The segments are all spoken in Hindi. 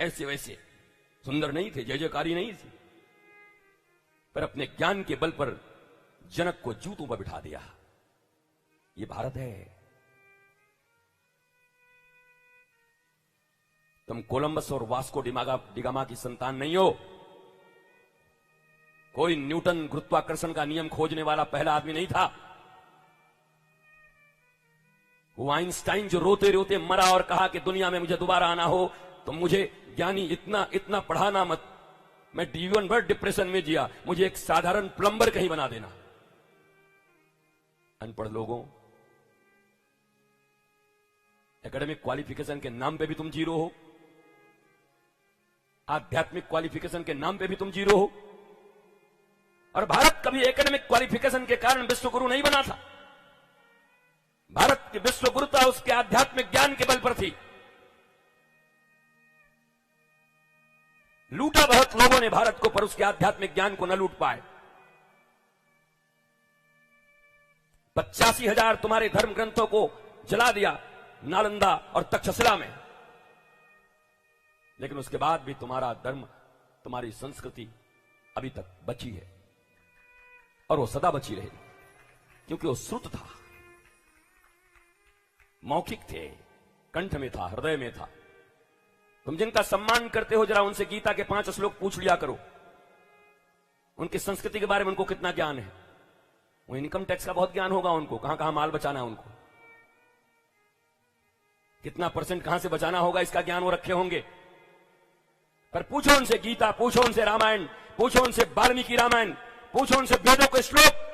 ऐसे वैसे सुंदर नहीं थे, जय जयकारी नहीं थी, पर अपने ज्ञान के बल पर जनक को जूतों पर बिठा दिया। ये भारत है। तुम कोलंबस और वास्को डिगामा की संतान नहीं हो। कोई न्यूटन गुरुत्वाकर्षण का नियम खोजने वाला पहला आदमी नहीं था। वो आइंस्टाइन जो रोते रोते मरा और कहा कि दुनिया में मुझे दोबारा आना हो तो मुझे ज्ञानी इतना पढ़ाना मत, मैं जीवन भर डिप्रेशन में जिया, मुझे एक साधारण प्लम्बर कहीं बना देना। अनपढ़ लोगों, एकेडमिक क्वालिफिकेशन के नाम पे भी तुम जीरो हो, आध्यात्मिक क्वालिफिकेशन के नाम पे भी तुम जीरो हो। और भारत कभी एकेडमिक क्वालिफिकेशन के कारण विश्वगुरु नहीं बना था। भारत की विश्वगुरुता उसके आध्यात्मिक ज्ञान के बल पर थी। लूटा बहुत लोगों ने भारत को, पर उसके आध्यात्मिक ज्ञान को न लूट पाए। 85,000 तुम्हारे धर्म ग्रंथों को जला दिया नालंदा और तक्षशिला में, लेकिन उसके बाद भी तुम्हारा धर्म, तुम्हारी संस्कृति अभी तक बची है और वो सदा बची रहेगी, क्योंकि वो श्रुत था, मौखिक थे, कंठ में था, हृदय में था। तुम जिनका सम्मान करते हो, जरा उनसे गीता के 5 श्लोक पूछ लिया करो, उनकी संस्कृति के बारे में उनको कितना ज्ञान है। वो इनकम टैक्स का बहुत ज्ञान होगा उनको, कहां कहां माल बचाना है उनको, कितना % कहां से बचाना होगा, इसका ज्ञान वो रखे होंगे। पर पूछो उनसे गीता, पूछो उनसे रामायण, पूछो उनसे वाल्मीकि रामायण, पूछो उनसे वेदों के श्लोक।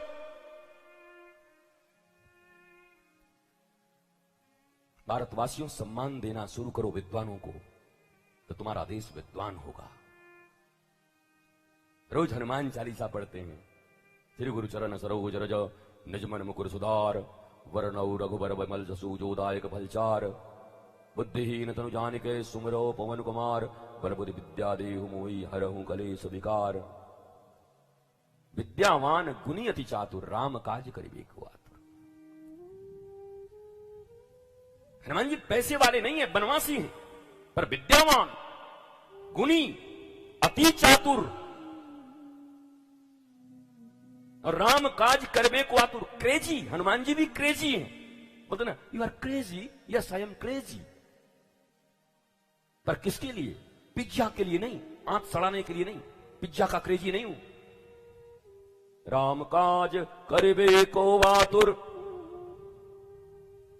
भारतवासियों, सम्मान देना शुरू करो विद्वानों को, तो तुम्हारा देश विद्वान होगा। रोज हनुमान चालीसा पढ़ते हैं। श्री गुरु चरण सरोज रज निजमन मुकुर सुधार, वरणौ रघुबर विमल जसु जोदायक फलचार, बुद्धिहीन तनु जानिके सुमिरो पवन कुमार, बल बुद्धि विद्या देहु मोहि हरहु कलेश विकार। विद्यावान गुणी अति चातुर, राम काज करिबे को आतुर। हनुमान जी पैसे वाले नहीं है, बनवासी हैं, पर विद्यावान, गुणी, अति चातुर और राम काज करबे को आतुर। क्रेजी, हनुमान जी भी क्रेजी हैं। बोलते ना, you are crazy, yes I am crazy. पर किसके लिए? पिज्जा के लिए नहीं, आंख सड़ाने के लिए नहीं, पिज्जा का क्रेजी नहीं हूं। राम काज करबे को आतुर,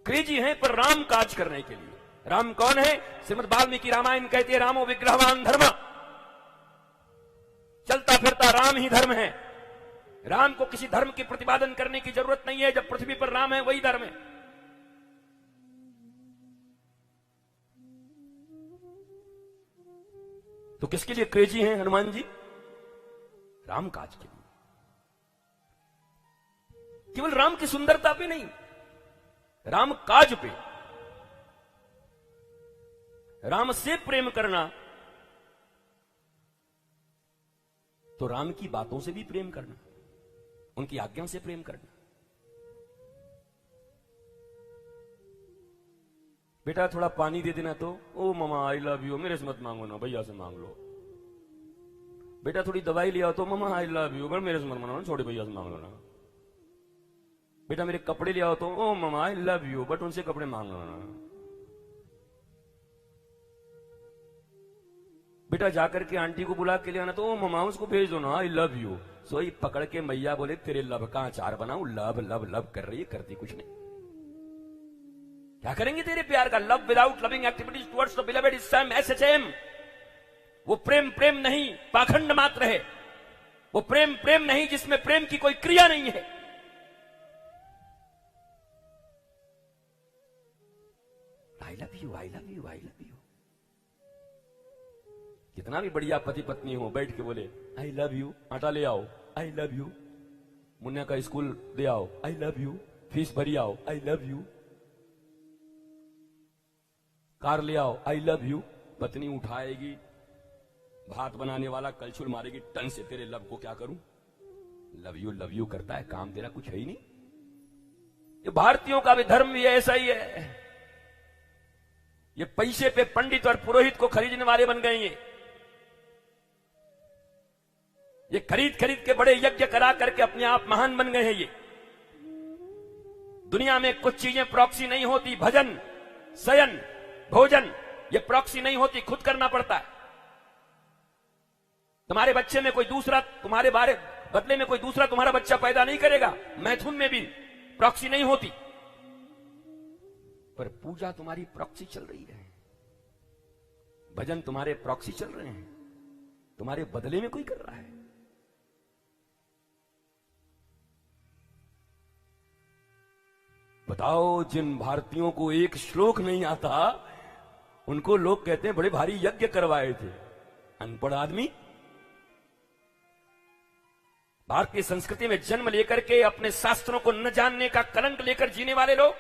क्रेजी हैं पर राम काज करने के लिए। राम कौन है? श्रीमद् वाल्मीकि रामायण कहते हैं, रामो विग्रहवान धर्म, चलता फिरता राम ही धर्म है। राम को किसी धर्म के प्रतिपादन करने की जरूरत नहीं है। जब पृथ्वी पर राम है वही धर्म है। तो किसके लिए क्रेजी हैं हनुमान जी? राम काज के लिए। केवल राम की सुंदरता पे नहीं, राम काज पे। राम से प्रेम करना तो राम की बातों से भी प्रेम करना, उनकी आज्ञा से प्रेम करना। बेटा थोड़ा पानी दे देना, तो oh mama I love you, मेरे से मत मांगो ना, भैया से मांग लो। बेटा थोड़ी दवाई ले आओ, तो ममा आई लव यू, मेरे से मत मांगो ना, छोटे भैया से मांग लो ना। बेटा मेरे कपड़े ले आओ, तो oh mama I love you, but उनसे कपड़े मांग लो ना। बेटा जाकर के आंटी को बुला के ले आना, तो ओ ममा उसको भेज दो ना, आई लव यू। सोई पकड़ के मैया बोले, तेरे लव का अचार बनाऊं। लव लव लव कर रही है, करती कुछ नहीं। क्या करेंगे तेरे प्यार का? Love without loving activities towards the beloved is some SHM। वो प्रेम प्रेम नहीं, पाखंड मात्र है। वो प्रेम प्रेम नहीं जिसमें प्रेम की कोई क्रिया नहीं है। आई love you, I love you, I love you. कितना भी बढ़िया पति पत्नी हो, बैठ के बोले आई लव यू, आटा ले आओ, आई लव यू, मुन्ना का स्कूल दे आओ, आई लव यू, फीस भरी आओ, आई लव यू, कार ले आओ, आई लव यू। पत्नी उठाएगी, भात बनाने वाला कलछुल मारेगी टन से, तेरे लव को क्या करूं? लव यू करता है, काम तेरा कुछ है ही नहीं। ये भारतीयों का भी धर्म भी ऐसा ही है। ये पैसे पे पंडित और पुरोहित को खरीदने वाले बन गए। ये खरीद खरीद के बड़े यज्ञ करा करके अपने आप महान बन गए हैं। ये दुनिया में कुछ चीजें प्रॉक्सी नहीं होती, भजन, शयन, भोजन, ये प्रॉक्सी नहीं होती, खुद करना पड़ता है। तुम्हारे बच्चे में कोई दूसरा तुम्हारे बदले में कोई दूसरा तुम्हारा बच्चा पैदा नहीं करेगा। मैथुन में भी प्रॉक्सी नहीं होती, पर पूजा तुम्हारी प्रॉक्सी चल रही है, भजन तुम्हारे प्रॉक्सी चल रहे हैं, तुम्हारे बदले में कोई कर रहा है। बताओ, जिन भारतीयों को एक श्लोक नहीं आता उनको लोग कहते हैं बड़े भारी यज्ञ करवाए थे। अनपढ़ आदमी भारतीय संस्कृति में जन्म लेकर के अपने शास्त्रों को न जानने का कलंक लेकर जीने वाले लोग